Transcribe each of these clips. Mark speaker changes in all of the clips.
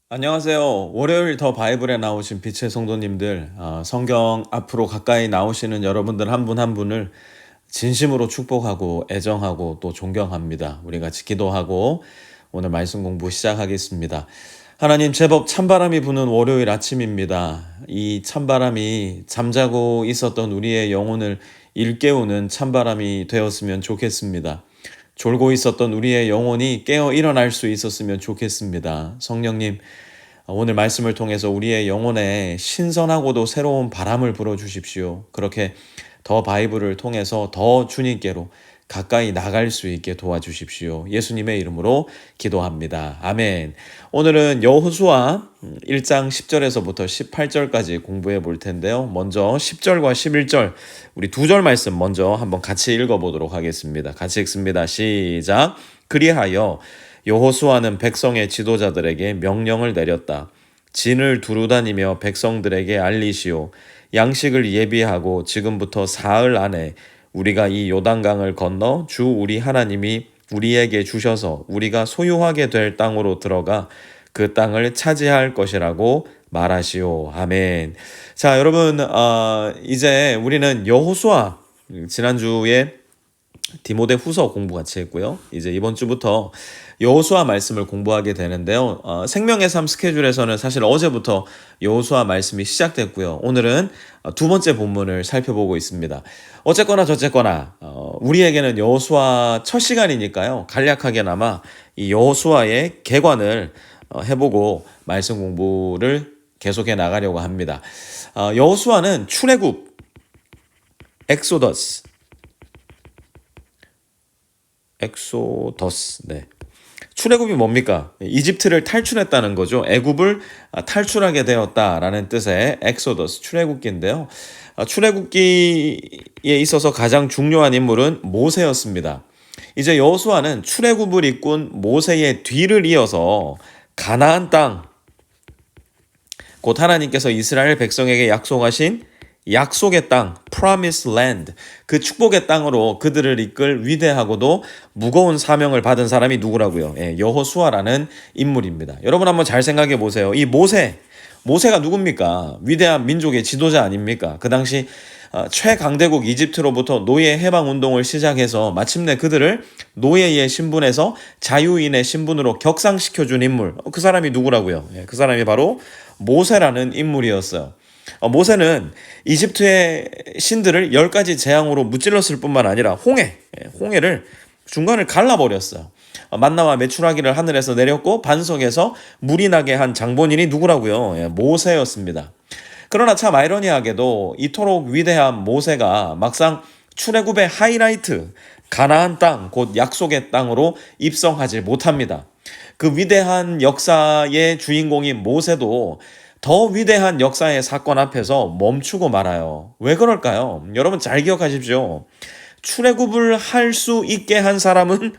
Speaker 1: 안녕하세요. 월요일 더 바이블에 나오신 빛의 성도님들, 성경 앞으로 가까이 나오시는 여러분들 한 분 한 분을 진심으로 축복하고 애정하고 또 존경합니다. 우리 같이 기도하고 오늘 말씀 공부 시작하겠습니다. 하나님, 제법 찬바람이 부는 월요일 아침입니다. 이 찬바람이 잠자고 있었던 우리의 영혼을 일깨우는 찬바람이 되었으면 좋겠습니다. 졸고 있었던 우리의 영혼이 깨어 일어날 수 있었으면 좋겠습니다. 성령님, 오늘 말씀을 통해서 우리의 영혼에 신선하고도 새로운 바람을 불어주십시오. 그렇게 더 바이블을 통해서 더 주님께로 가까이 나갈 수 있게 도와주십시오. 예수님의 이름으로 기도합니다. 아멘. 오늘은 여호수아 1장 10절에서부터 18절까지 공부해 볼 텐데요. 먼저 10절과 11절 우리 두 절 말씀 먼저 한번 같이 읽어보도록 하겠습니다. 같이 읽습니다. 시작. 그리하여 여호수아는 백성의 지도자들에게 명령을 내렸다. 진을 두루다니며 백성들에게 알리시오. 양식을 예비하고 지금부터 사흘 안에 우리가 이 요단강을 건너 주 우리 하나님이 우리에게 주셔서 우리가 소유하게 될 땅으로 들어가 그 땅을 차지할 것이라고 말하시오. 아멘. 자, 여러분, 이제 우리는 여호수아 지난주에 디모데 후서 공부 같이 했고요. 이제 이번 주부터 여호수아 말씀을 공부하게 되는데요. 생명의 삶 스케줄에서는 사실 어제부터 여호수아 말씀이 시작됐고요. 오늘은 두 번째 본문을 살펴보고 있습니다. 어쨌거나 저쨌거나 우리에게는 여호수아 첫 시간이니까요. 간략하게나마 이 여호수아의 개관을 해보고 말씀 공부를 계속해 나가려고 합니다. 여호수아는 출애굽, 엑소더스. 네. 출애굽이 뭡니까? 이집트를 탈출했다는 거죠. 애굽을 탈출하게 되었다라는 뜻의 엑소더스, 출애굽기인데요. 출애굽기에 있어서 가장 중요한 인물은 모세였습니다. 이제 여호수아는 출애굽을 이끈 모세의 뒤를 이어서 가나안 땅, 곧 하나님께서 이스라엘 백성에게 약속하신 약속의 땅, Promised Land, 그 축복의 땅으로 그들을 이끌 위대하고도 무거운 사명을 받은 사람이 누구라고요? 여호수아라는 인물입니다. 여러분 한번 잘 생각해 보세요. 이 모세가 누굽니까? 위대한 민족의 지도자 아닙니까? 그 당시 최강대국 이집트로부터 노예 해방 운동을 시작해서 마침내 그들을 노예의 신분에서 자유인의 신분으로 격상시켜준 인물. 그 사람이 누구라고요? 그 사람이 바로 모세라는 인물이었어요. 모세는 이집트의 신들을 10가지 재앙으로 무찔렀을 뿐만 아니라 홍해를 중간을 갈라버렸어요. 만나와 메추라기를 하늘에서 내렸고 반석에서 물이 나게 한 장본인이 누구라고요? 모세였습니다. 그러나 참 아이러니하게도 이토록 위대한 모세가 막상 출애굽의 하이라이트 가나안 땅, 곧 약속의 땅으로 입성하지 못합니다. 그 위대한 역사의 주인공인 모세도 더 위대한 역사의 사건 앞에서 멈추고 말아요. 왜 그럴까요? 여러분 잘 기억하십시오. 출애굽을 할 수 있게 한 사람은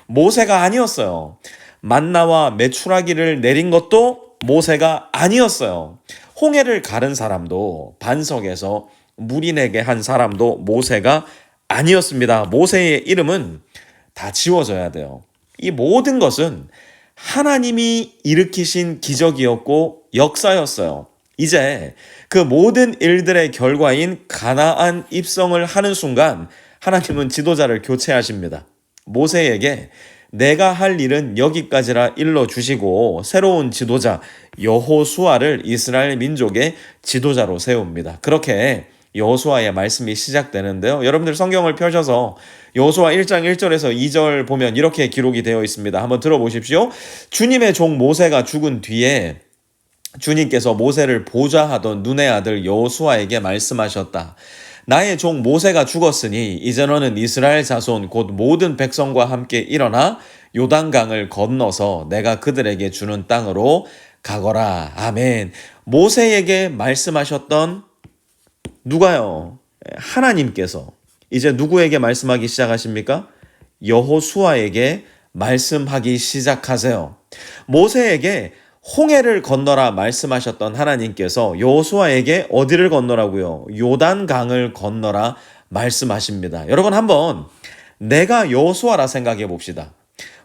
Speaker 1: 모세가 아니었어요. 만나와 메추라기를 내린 것도 모세가 아니었어요. 홍해를 가른 사람도 반석에서 물이 내게 한 사람도 모세가 아니었습니다. 모세의 이름은 다 지워져야 돼요. 이 모든 것은 하나님이 일으키신 기적이었고 역사였어요. 이제 그 모든 일들의 결과인 가나안 입성을 하는 순간 하나님은 지도자를 교체하십니다. 모세에게 내가 할 일은 여기까지라 일러주시고 새로운 지도자 여호수아를 이스라엘 민족의 지도자로 세웁니다. 그렇게 여호수아의 말씀이 시작되는데요. 여러분들 성경을 펴셔서 여호수아 1장 1절에서 2절 보면 이렇게 기록이 되어 있습니다. 한번 들어보십시오. 주님의 종 모세가 죽은 뒤에 주님께서 모세를 보좌하던 눈의 아들 여호수아에게 말씀하셨다. 나의 종 모세가 죽었으니 이제 너는 이스라엘 자손 곧 모든 백성과 함께 일어나 요단강을 건너서 내가 그들에게 주는 땅으로 가거라. 아멘. 모세에게 말씀하셨던 누가요? 하나님께서 이제 누구에게 말씀하기 시작하십니까? 여호수아에게 말씀하기 시작하세요. 모세에게 홍해를 건너라 말씀하셨던 하나님께서 여호수아에게 어디를 건너라고요? 요단강을 건너라 말씀하십니다. 여러분 한번 내가 여호수아라 생각해 봅시다.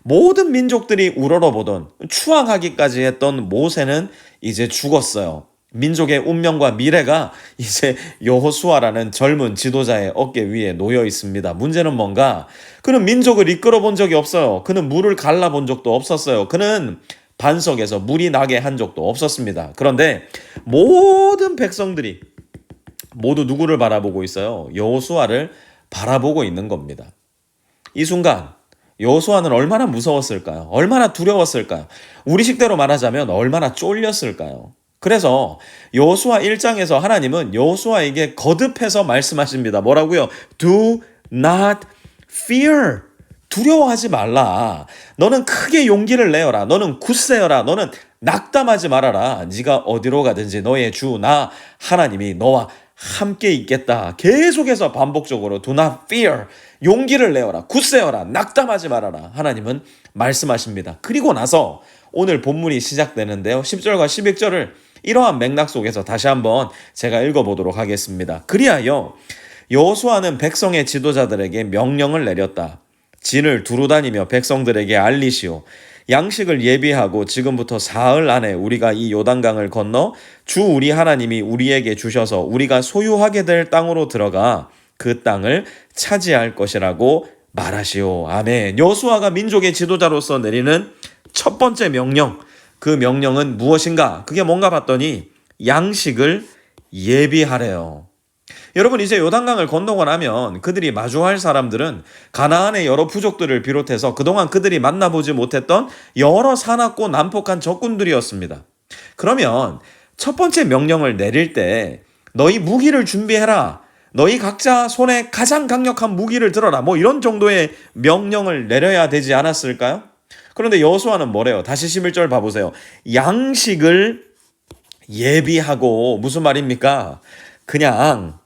Speaker 1: 모든 민족들이 우러러보던 추앙하기까지 했던 모세는 이제 죽었어요. 민족의 운명과 미래가 이제 여호수아라는 젊은 지도자의 어깨 위에 놓여 있습니다. 문제는 뭔가? 그는 민족을 이끌어 본 적이 없어요. 그는 물을 갈라 본 적도 없었어요. 그는 반석에서 물이 나게 한 적도 없었습니다. 그런데 모든 백성들이 모두 누구를 바라보고 있어요? 여호수아를 바라보고 있는 겁니다. 이 순간 여호수아는 얼마나 무서웠을까요? 얼마나 두려웠을까요? 우리 식대로 말하자면 얼마나 쫄렸을까요? 그래서 여호수아 1장에서 하나님은 여호수아에게 거듭해서 말씀하십니다. 뭐라고요? Do not fear. 두려워하지 말라. 너는 크게 용기를 내어라. 너는 굳세어라. 너는 낙담하지 말아라. 네가 어디로 가든지 너의 주 나 하나님이 너와 함께 있겠다. 계속해서 반복적으로 do not fear. 용기를 내어라. 굳세어라. 낙담하지 말아라. 하나님은 말씀하십니다. 그리고 나서 오늘 본문이 시작되는데요. 10절과 11절을 이러한 맥락 속에서 다시 한번 제가 읽어보도록 하겠습니다. 그리하여 여호수아는 백성의 지도자들에게 명령을 내렸다. 진을 두루 다니며 백성들에게 알리시오. 양식을 예비하고 지금부터 사흘 안에 우리가 이 요단강을 건너 주 우리 하나님이 우리에게 주셔서 우리가 소유하게 될 땅으로 들어가 그 땅을 차지할 것이라고 말하시오. 아멘. 여호수아가 민족의 지도자로서 내리는 첫 번째 명령, 그 명령은 무엇인가? 그게 뭔가 봤더니 양식을 예비하래요. 여러분, 이제 요단강을 건너고 나면 그들이 마주할 사람들은 가나안의 여러 부족들을 비롯해서 그동안 그들이 만나보지 못했던 여러 사납고 난폭한 적군들이었습니다. 그러면 첫 번째 명령을 내릴 때 너희 무기를 준비해라. 너희 각자 손에 가장 강력한 무기를 들어라. 뭐 이런 정도의 명령을 내려야 되지 않았을까요? 그런데 여호수아는 뭐래요? 다시 11절 봐보세요. 양식을 예비하고, 무슨 말입니까? 그냥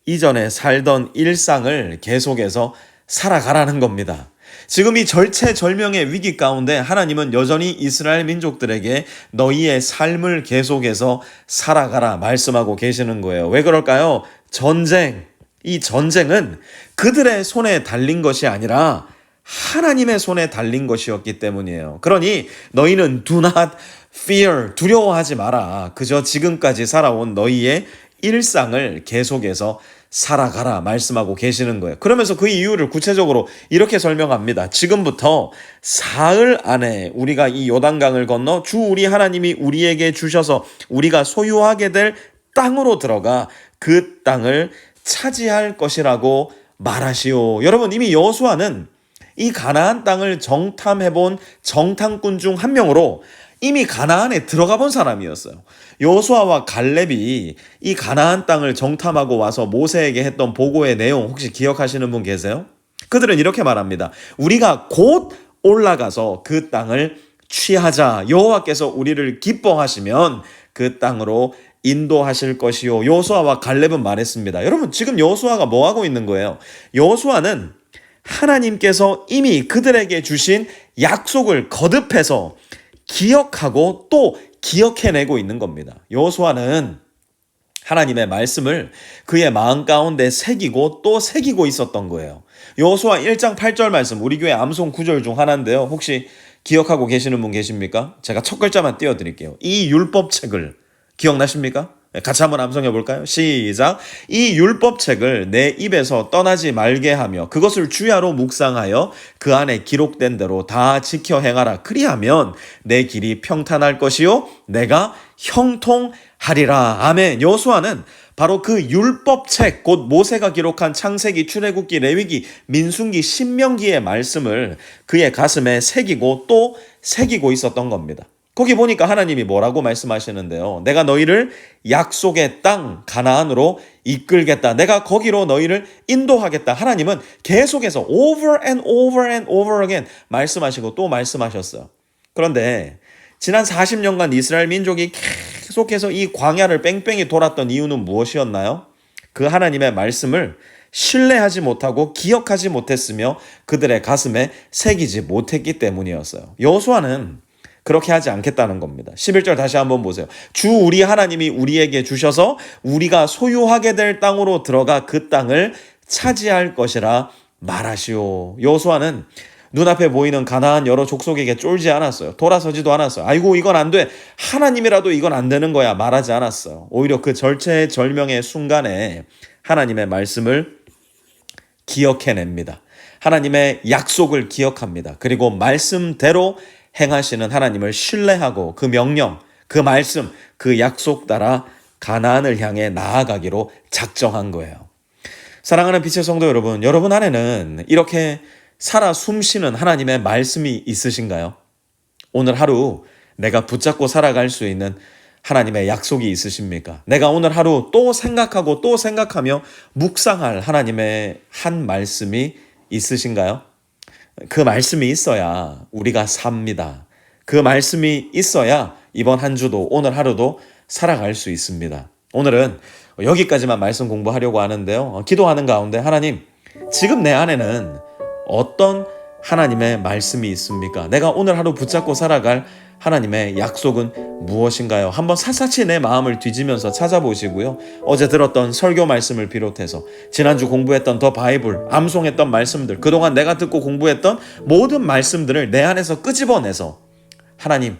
Speaker 1: 이전에 살던 일상을 계속해서 살아가라는 겁니다. 지금 이 절체절명의 위기 가운데 하나님은 여전히 이스라엘 민족들에게 너희의 삶을 계속해서 살아가라 말씀하고 계시는 거예요. 왜 그럴까요? 이 전쟁은 그들의 손에 달린 것이 아니라 하나님의 손에 달린 것이었기 때문이에요. 그러니 너희는 do not fear, 두려워하지 마라. 그저 지금까지 살아온 너희의 일상을 계속해서 살아가라 말씀하고 계시는 거예요. 그러면서 그 이유를 구체적으로 이렇게 설명합니다. 지금부터 사흘 안에 우리가 이 요단강을 건너 주 우리 하나님이 우리에게 주셔서 우리가 소유하게 될 땅으로 들어가 그 땅을 차지할 것이라고 말하시오. 여러분, 이미 여호수아는 이 가나안 땅을 정탐해본 정탐꾼 중 한 명으로 이미 가나안에 들어가 본 사람이었어요. 여호수아와 갈렙이 이 가나안 땅을 정탐하고 와서 모세에게 했던 보고의 내용 혹시 기억하시는 분 계세요? 그들은 이렇게 말합니다. 우리가 곧 올라가서 그 땅을 취하자. 여호와께서 우리를 기뻐하시면 그 땅으로 인도하실 것이요. 여호수아와 갈렙은 말했습니다. 여러분, 지금 여호수아가 뭐 하고 있는 거예요? 여호수아는 하나님께서 이미 그들에게 주신 약속을 거듭해서 기억하고 또 기억해내고 있는 겁니다. 여호수아는 하나님의 말씀을 그의 마음 가운데 새기고 또 새기고 있었던 거예요. 여호수아 1장 8절 말씀, 우리 교회 암송 9절 중 하나인데요. 혹시 기억하고 계시는 분 계십니까? 제가 첫 글자만 띄워드릴게요. 이 율법책을 기억나십니까? 같이 한번 암송해 볼까요? 시작. 이 율법책을 내 입에서 떠나지 말게 하며 그것을 주야로 묵상하여 그 안에 기록된 대로 다 지켜 행하라. 그리하면 내 길이 평탄할 것이요 내가 형통하리라. 아멘. 여호수아는 바로 그 율법책, 곧 모세가 기록한 창세기, 출애굽기, 레위기, 민수기, 신명기의 말씀을 그의 가슴에 새기고 또 새기고 있었던 겁니다. 거기 보니까 하나님이 뭐라고 말씀하시는데요. 내가 너희를 약속의 땅 가나안으로 이끌겠다. 내가 거기로 너희를 인도하겠다. 하나님은 계속해서 over and over and over again 말씀하시고 또 말씀하셨어요. 그런데 지난 40년간 이스라엘 민족이 계속해서 이 광야를 뺑뺑이 돌았던 이유는 무엇이었나요? 그 하나님의 말씀을 신뢰하지 못하고 기억하지 못했으며 그들의 가슴에 새기지 못했기 때문이었어요. 여호수아는 그렇게 하지 않겠다는 겁니다. 11절 다시 한번 보세요. 주 우리 하나님이 우리에게 주셔서 우리가 소유하게 될 땅으로 들어가 그 땅을 차지할 것이라 말하시오. 여호수아는 눈앞에 보이는 가나안 여러 족속에게 쫄지 않았어요. 돌아서지도 않았어요. 아이고 이건 안 돼. 하나님이라도 이건 안 되는 거야. 말하지 않았어요. 오히려 그 절체절명의 순간에 하나님의 말씀을 기억해냅니다. 하나님의 약속을 기억합니다. 그리고 말씀대로 행하시는 하나님을 신뢰하고 그 명령, 그 말씀, 그 약속 따라 가나안을 향해 나아가기로 작정한 거예요. 사랑하는 빛의 성도 여러분, 여러분 안에는 이렇게 살아 숨쉬는 하나님의 말씀이 있으신가요? 오늘 하루 내가 붙잡고 살아갈 수 있는 하나님의 약속이 있으십니까? 내가 오늘 하루 또 생각하고 또 생각하며 묵상할 하나님의 한 말씀이 있으신가요? 그 말씀이 있어야 우리가 삽니다. 그 말씀이 있어야 이번 한 주도 오늘 하루도 살아갈 수 있습니다. 오늘은 여기까지만 말씀 공부하려고 하는데요. 기도하는 가운데 하나님, 지금 내 안에는 어떤 하나님의 말씀이 있습니까? 내가 오늘 하루 붙잡고 살아갈 하나님의 약속은 무엇인가요? 한번 샅샅이 내 마음을 뒤지면서 찾아보시고요. 어제 들었던 설교 말씀을 비롯해서 지난주 공부했던 더 바이블, 암송했던 말씀들, 그동안 내가 듣고 공부했던 모든 말씀들을 내 안에서 끄집어내서 하나님,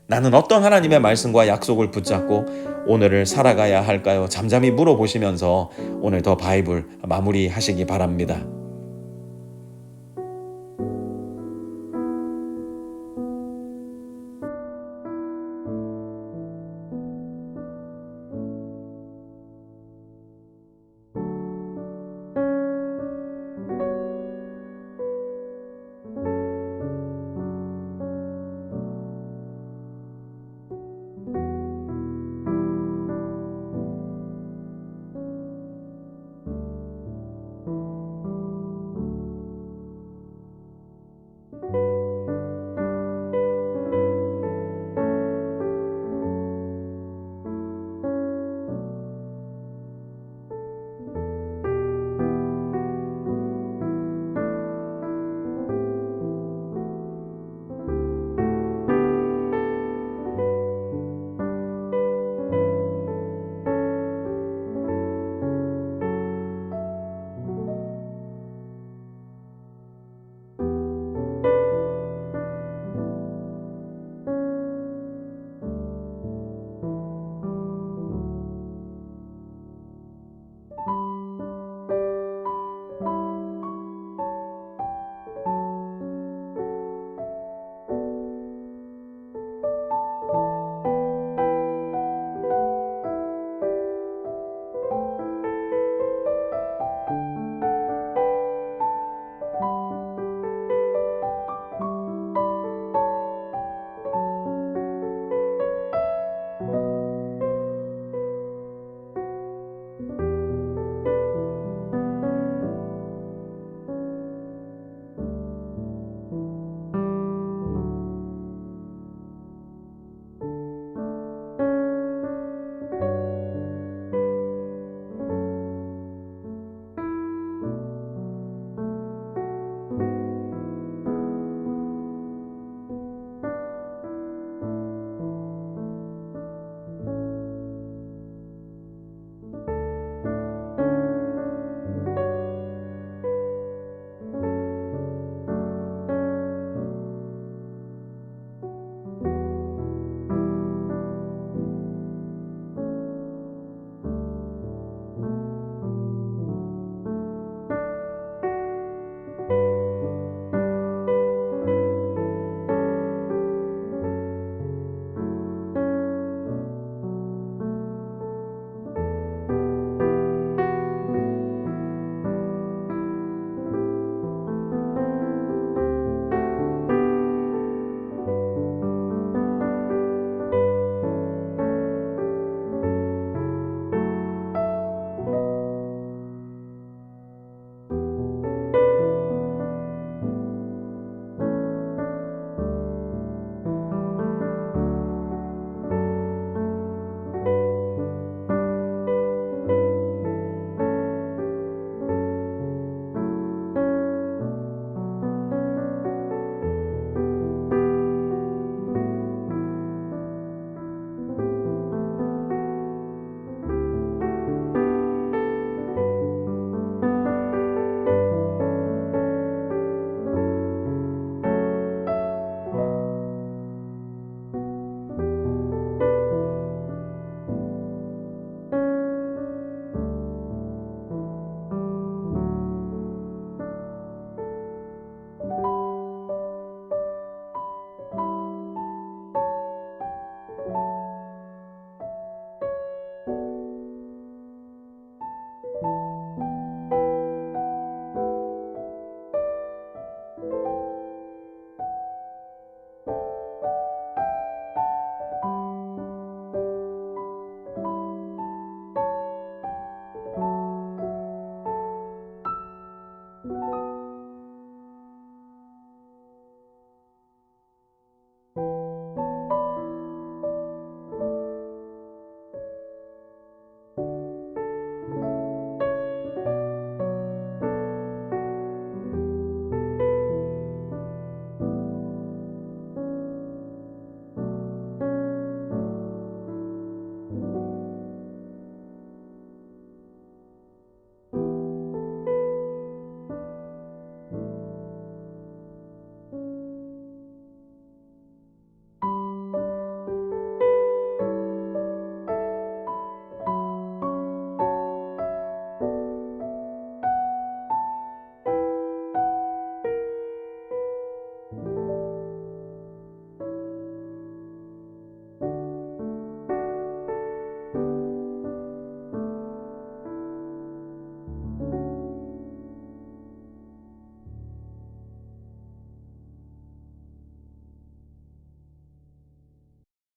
Speaker 1: 나는 어떤 하나님의 말씀과 약속을 붙잡고 오늘을 살아가야 할까요? 잠잠히 물어보시면서 오늘 더 바이블 마무리하시기 바랍니다.